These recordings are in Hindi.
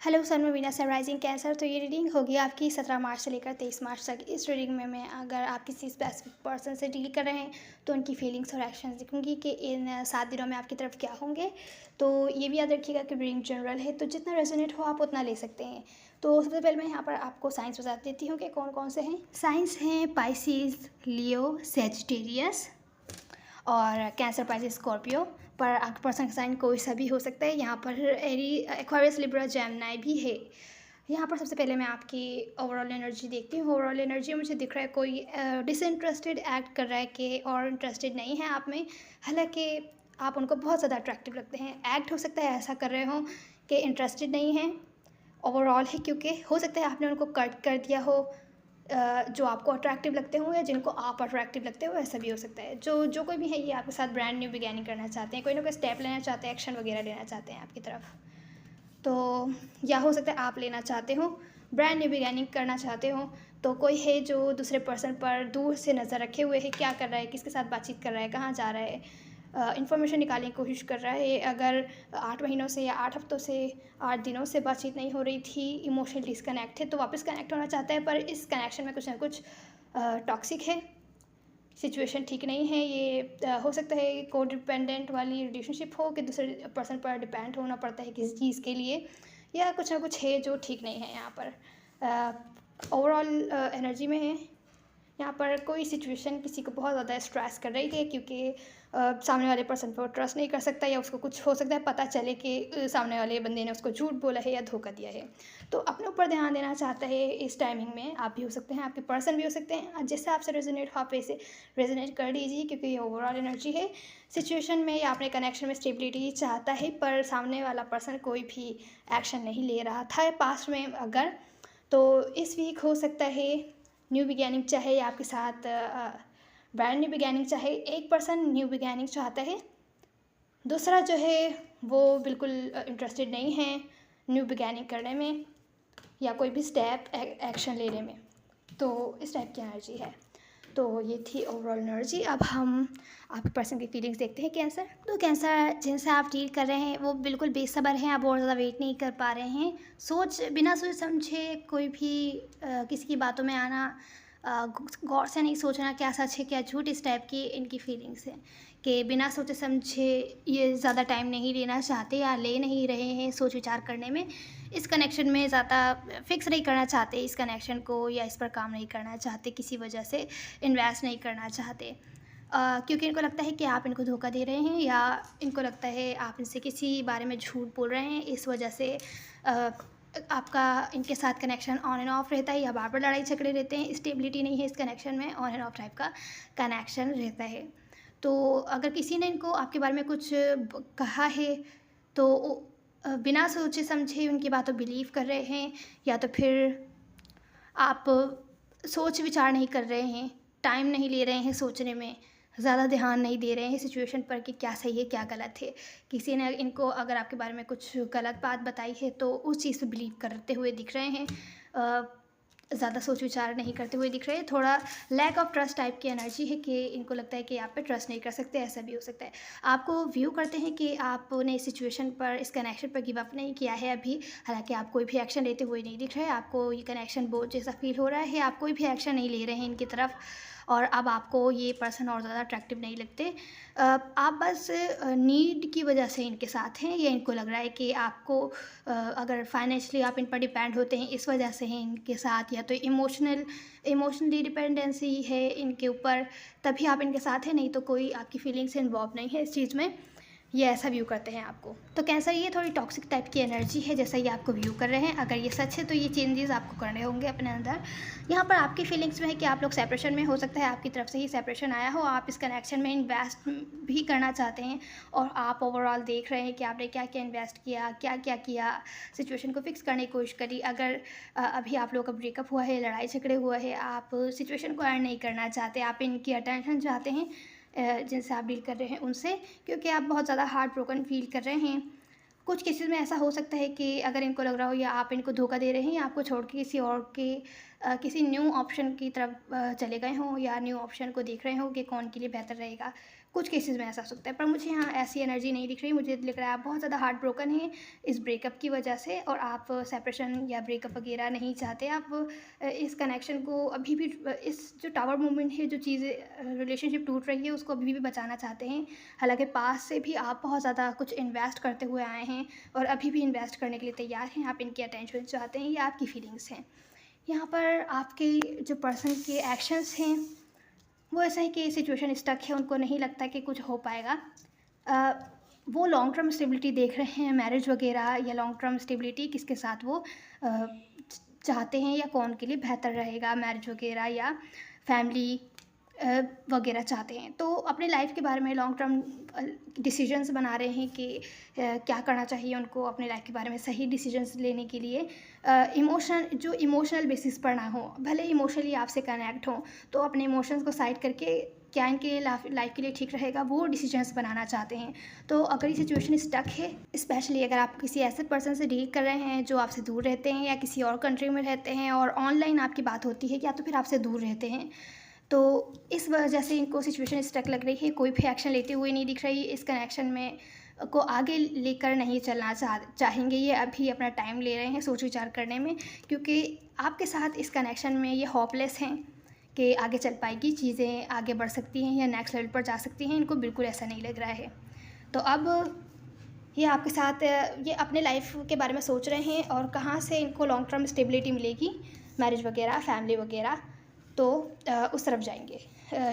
हेलो सर, मैं वीना सर, राइजिंग कैंसर। तो ये रीडिंग होगी आपकी 17 मार्च से लेकर 23 मार्च तक। इस रीडिंग में मैं अगर आप किसी स्पेसिफिक पर्सन से डील कर रहे हैं तो उनकी फीलिंग्स और एक्शंस दिखूंगी कि इन 7 दिनों में आपकी तरफ क्या होंगे। तो ये भी याद रखिएगा कि रीडिंग जनरल है, तो जितना रेजोनेट हो आप उतना ले सकते हैं। तो सबसे पहले मैं यहाँ पर आपको साइंस बता देती हूँ कि कौन कौन से हैं। साइंस हैं पाइसिस, लियो, सेजिटेरियस और कैंसर, पाइसेस, स्कॉर्पियो। पर आपके पर्सन का साइन कोई सा भी हो सकता है। यहाँ पर एरी, एक्वारियस, लिब्रा, जेमिनी भी है। यहाँ पर सबसे पहले मैं आपकी ओवरऑल एनर्जी देखती हूँ। ओवरऑल एनर्जी मुझे दिख रहा है कोई डिसइंटरेस्टेड एक्ट कर रहा है कि और इंटरेस्टेड नहीं है आप में। हालांकि आप उनको बहुत ज़्यादा अट्रैक्टिव लगते हैं। एक्ट हो सकता है ऐसा कर रहे हो कि इंटरेस्टेड नहीं है ओवरऑल है, क्योंकि हो सकता है आपने उनको कट कर दिया हो जो आपको अट्रैक्टिव लगते हो या जिनको आप अट्रैक्टिव लगते हो, ऐसा भी हो सकता है। जो कोई भी है ये आपके साथ ब्रांड न्यू बिगैनिंग करना चाहते हैं, कोई ना कोई स्टेप लेना चाहते हैं, एक्शन वगैरह लेना चाहते हैं आपकी तरफ। तो या हो सकता है आप लेना चाहते हो, ब्रांड न्यू बिगैनिंग करना चाहते हो। तो कोई है जो दूसरे पर्सन पर दूर से नज़र रखे हुए है, क्या कर रहा है, किसके साथ बातचीत कर रहा है, कहाँ जा रहा है, इन्फॉर्मेशन निकालने की कोशिश कर रहा है। अगर 8 महीनों से या 8 हफ्तों से 8 दिनों से बातचीत नहीं हो रही थी, इमोशनल डिस्कनेक्ट है, तो वापस कनेक्ट होना चाहता है। पर इस कनेक्शन में कुछ ना कुछ टॉक्सिक है, सिचुएशन ठीक नहीं है। ये हो सकता है को डिपेंडेंट वाली रिलेशनशिप हो कि दूसरे पर्सन पर डिपेंड होना पड़ता है किसी चीज़ के लिए, या कुछ ना कुछ है जो ठीक नहीं है। यहाँ पर ओवरऑल एनर्जी में है, यहाँ पर कोई सिचुएशन किसी को बहुत ज़्यादा स्ट्रेस कर रही है, क्योंकि सामने वाले पर्सन पर ट्रस्ट नहीं कर सकता, या उसको कुछ हो सकता है पता चले कि सामने वाले बंदे ने उसको झूठ बोला है या धोखा दिया है। तो अपने ऊपर ध्यान देना चाहता है इस टाइमिंग में। आप भी हो सकते हैं, आपके पर्सन भी हो सकते हैं। जैसे आपसे रेजोनेट हो आप वैसे रेजोनेट कर लीजिए, क्योंकि ये ओवरऑल एनर्जी है। सिचुएशन में या अपने कनेक्शन में स्टेबिलिटी चाहता है, पर सामने वाला पर्सन कोई भी एक्शन नहीं ले रहा था पास्ट में अगर। तो इस वीक हो सकता है न्यू बिगैनिंग चाहे या आपके साथ ब्रांड न्यू बिगैनिंग चाहे। एक पर्सन न्यू बिगैनिंग चाहता है, दूसरा जो है वो बिल्कुल इंटरेस्टेड नहीं है न्यू बिगैनिंग करने में या कोई भी स्टेप एक्शन लेने में। तो इस टाइप की एनर्जी है। तो ये थी ओवरऑल एनर्जी। अब हम आपके पर्सन की फीलिंग्स देखते हैं। कैंसर, तो कैंसर जिनसे आप डील कर रहे हैं वो बिल्कुल बेसब्र हैं, आप और ज़्यादा वेट नहीं कर पा रहे हैं। बिना सोच समझे कोई भी किसी की बातों में आना, गौर से नहीं सोचना क्या सच है क्या झूठ, इस टाइप की इनकी फीलिंग्स हैं कि बिना सोचे समझे ये ज़्यादा टाइम नहीं लेना चाहते या ले नहीं रहे हैं सोच विचार करने में। इस कनेक्शन में ज़्यादा फिक्स नहीं करना चाहते इस कनेक्शन को, या इस पर काम नहीं करना चाहते, किसी वजह से इन्वेस्ट नहीं करना चाहते, क्योंकि इनको लगता है कि आप इनको धोखा दे रहे हैं, या इनको लगता है आप इनसे किसी बारे में झूठ बोल रहे हैं। इस वजह से आपका इनके साथ कनेक्शन ऑन एंड ऑफ रहता है, या बार बार लड़ाई झगड़े रहते हैं। स्टेबिलिटी नहीं है इस कनेक्शन में, ऑन एंड ऑफ टाइप का कनेक्शन रहता है। तो अगर किसी ने इनको आपके बारे में कुछ कहा है तो बिना सोचे समझे उनकी बातों बिलीव कर रहे हैं, या तो फिर आप सोच विचार नहीं कर रहे हैं, टाइम नहीं ले रहे हैं सोचने में, ज़्यादा ध्यान नहीं दे रहे हैं सिचुएशन पर कि क्या सही है क्या गलत है। किसी ने इनको अगर आपके बारे में कुछ गलत बात बताई है तो उस चीज़ पे बिलीव करते हुए दिख रहे हैं, ज़्यादा सोच विचार नहीं करते हुए दिख रहे हैं। थोड़ा लैक ऑफ ट्रस्ट टाइप की एनर्जी है कि इनको लगता है कि आप पे ट्रस्ट नहीं कर सकते, ऐसा भी हो सकता है। आपको व्यू करते हैं कि आपने इस सिचुएशन पर, इस कनेक्शन पर गिव अप नहीं किया है अभी, हालांकि आप कोई भी एक्शन लेते हुए नहीं दिख रहे हैं। आपको ये कनेक्शन बोझ जैसा फील हो रहा है, आप कोई भी एक्शन नहीं ले रहे हैं इनकी तरफ, और अब आपको ये पर्सन और ज़्यादा अट्रैक्टिव नहीं लगते। आप बस नीड की वजह से इनके साथ हैं, या इनको लग रहा है कि आपको अगर फाइनेंशियली आप इन पर डिपेंड होते हैं इस वजह से हैं इनके साथ, या तो इमोशनली डिपेंडेंसी है इनके ऊपर, तभी आप इनके साथ हैं, नहीं तो कोई आपकी फीलिंग्स इन्वॉल्व नहीं है इस चीज़ में। ये ऐसा व्यू करते हैं आपको। तो कैंसर ये थोड़ी टॉक्सिक टाइप की एनर्जी है जैसा ये आपको व्यू कर रहे हैं। अगर ये सच है तो ये चेंजेस आपको करने होंगे अपने अंदर। यहाँ पर आपकी फीलिंग्स में है कि आप लोग सेपरेशन में, हो सकता है आपकी तरफ से ही सेपरेशन आया हो, आप इस कनेक्शन में इन्वेस्ट भी करना चाहते हैं, और आप ओवरऑल देख रहे हैं कि आपने क्या क्या इन्वेस्ट किया, क्या क्या किया, सिचुएशन को फिक्स करने की कोशिश करी। अगर अभी आप लोग का ब्रेकअप हुआ है, लड़ाई झगड़े हुआ है, आप सिचुएशन को एंड नहीं करना चाहते, आप इनकी अटेंशन चाहते हैं जिनसे आप डील कर रहे हैं उनसे, क्योंकि आप बहुत ज़्यादा हार्ट ब्रोकन फील कर रहे हैं। कुछ केसेस में ऐसा हो सकता है कि अगर इनको लग रहा हो या आप इनको धोखा दे रहे हैं, या आपको छोड़ के किसी और के किसी न्यू ऑप्शन की तरफ चले गए हों, या न्यू ऑप्शन को देख रहे हों कि कौन के लिए बेहतर रहेगा। कुछ केसेस में ऐसा हो सकता है, पर मुझे यहाँ ऐसी एनर्जी नहीं दिख रही। मुझे दिख रहा है आप बहुत ज़्यादा हार्ट ब्रोकन हैं इस ब्रेकअप की वजह से, और आप सेपरेशन या ब्रेकअप वगैरह नहीं चाहते। आप इस कनेक्शन को अभी भी, इस जो टावर मूवमेंट है, जो चीज़ें रिलेशनशिप टूट रही है, उसको अभी भी बचाना चाहते हैं। हालांकि पास से भी आप बहुत ज़्यादा कुछ इन्वेस्ट करते हुए आए हैं और अभी भी इन्वेस्ट करने के लिए तैयार हैं। आप इनकी अटेंशन चाहते हैं, ये आपकी फीलिंग्स हैं। यहाँ पर आपके जो पर्सन के एक्शंस हैं वो ऐसा है कि सिचुएशन स्टक है, उनको नहीं लगता कि कुछ हो पाएगा। अ, वो लॉन्ग टर्म स्टेबिलिटी देख रहे हैं, मैरिज वगैरह या लॉन्ग टर्म स्टेबिलिटी किसके साथ वो चाहते हैं या कौन के लिए बेहतर रहेगा, मैरिज वगैरह या फैमिली वगैरह चाहते हैं। तो अपने लाइफ के बारे में लॉन्ग टर्म डिसीजंस बना रहे हैं कि क्या करना चाहिए उनको अपने लाइफ के बारे में सही डिसीजंस लेने के लिए। इमोशनल बेसिस पर ना हो, भले इमोशनली आपसे कनेक्ट हो, तो अपने इमोशंस को साइड करके क्या इनके लाइफ के लिए ठीक रहेगा वो डिसीजंस बनाना चाहते हैं। तो अगर ये सिचुएशन स्टक है, स्पेशली अगर आप किसी ऐसे पर्सन से डील कर रहे हैं जो आपसे दूर रहते हैं या किसी और कंट्री में रहते हैं और ऑनलाइन आपकी बात होती है, या तो फिर आपसे दूर रहते हैं, तो इस वजह से इनको सिचुएशन स्टक लग रही है। कोई भी एक्शन लेते हुए नहीं दिख रही, इस कनेक्शन में को आगे लेकर नहीं चलना चाहेंगे। ये अभी अपना टाइम ले रहे हैं सोच विचार करने में, क्योंकि आपके साथ इस कनेक्शन में ये होपलेस हैं कि आगे चल पाएगी, चीज़ें आगे बढ़ सकती हैं या नेक्स्ट लेवल पर जा सकती हैं। इनको बिल्कुल ऐसा नहीं लग रहा है। तो अब ये आपके साथ ये अपने लाइफ के बारे में सोच रहे हैं और कहाँ से इनको लॉन्ग टर्म स्टेबिलिटी मिलेगी, मैरिज वगैरह, फैमिली वगैरह, तो उस तरफ जाएंगे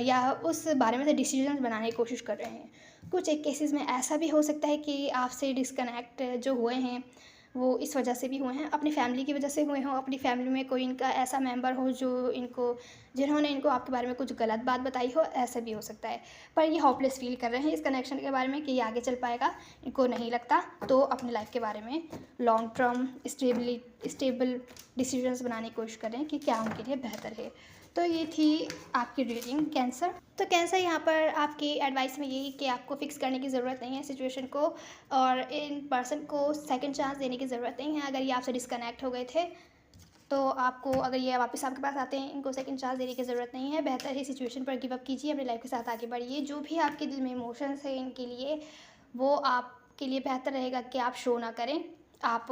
या उस बारे में से डिसीजन बनाने की कोशिश कर रहे हैं। कुछ एक केसेस में ऐसा भी हो सकता है कि आपसे डिस्कनेक्ट जो हुए हैं वो इस वजह से भी हुए हैं, अपनी फैमिली की वजह से हुए हों। अपनी फैमिली में कोई इनका ऐसा मेंबर हो जिन्होंने इनको आपके बारे में कुछ गलत बात बताई हो, ऐसा भी हो सकता है। पर ये होपलेस फील कर रहे हैं इस कनेक्शन के बारे में कि ये आगे चल पाएगा, इनको नहीं लगता। तो अपने लाइफ के बारे में लॉन्ग टर्म स्टेबल डिसीजंस बनाने की कोशिश कर रहे हैं कि क्या उनके लिए बेहतर है। तो ये थी आपकी रीडिंग कैंसर। तो कैंसर यहाँ पर आपकी एडवाइस में यही कि आपको फिक्स करने की ज़रूरत नहीं है सिचुएशन को, और इन पर्सन को सेकंड चांस देने की ज़रूरत नहीं है। अगर ये आपसे डिस्कनेक्ट हो गए थे तो आपको, अगर ये वापस आपके पास आते हैं, इनको सेकंड चांस देने की ज़रूरत नहीं है। बेहतर है सिचुएशन पर गिव अप कीजिए, अपनी लाइफ के साथ आगे बढ़िए। जो भी आपके दिल में इमोशंस है इनके लिए, वो आपके लिए बेहतर रहेगा कि आप शो ना करें। आप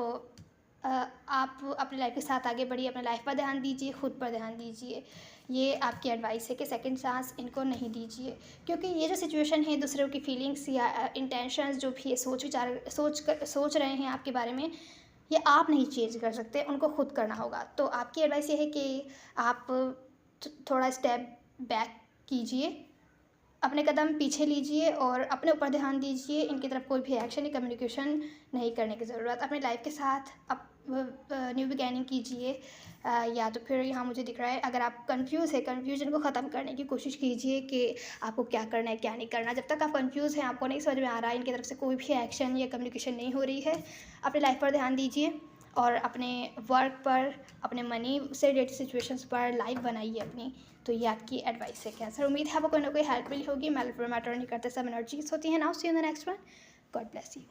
अपनी लाइफ के साथ आगे बढ़िए, अपने लाइफ पर ध्यान दीजिए, खुद पर ध्यान दीजिए। ये आपकी एडवाइस है कि सेकंड चांस इनको नहीं दीजिए, क्योंकि ये जो सिचुएशन है, दूसरों की फीलिंग्स या इंटेंशंस जो भी है, सोच रहे हैं आपके बारे में, ये आप नहीं चेंज कर सकते, उनको खुद करना होगा। तो आपकी एडवाइस ये है कि आप थोड़ा स्टेप बैक कीजिए, अपने कदम पीछे लीजिए और अपने ऊपर ध्यान दीजिए। इनकी तरफ कोई भी एक्शन या कम्युनिकेशन नहीं करने की ज़रूरत। अपने लाइफ के साथ न्यू बिगैनिंग कीजिए, या तो फिर यहाँ मुझे दिख रहा है अगर आप कंफ्यूज है, कन्फ्यूजन को ख़त्म करने की कोशिश कीजिए कि आपको क्या करना है क्या नहीं करना। जब तक आप कंफ्यूज हैं, आपको नहीं समझ में आ रहा है, इनकी तरफ से कोई भी एक्शन या कम्युनिकेशन नहीं हो रही है, अपने लाइफ पर ध्यान दीजिए और अपने वर्क पर, अपने मनी से रिलेटेड सिचुएशंस पर लाइफ बनाइए अपनी। तो ये आपकी एडवाइस है कैंसर। उम्मीद है आपको कोई ना कोई हेल्प मिली होगी। मैटर नहीं करते, सब एनर्जीज होती हैं। Now see you in the next one. God bless you.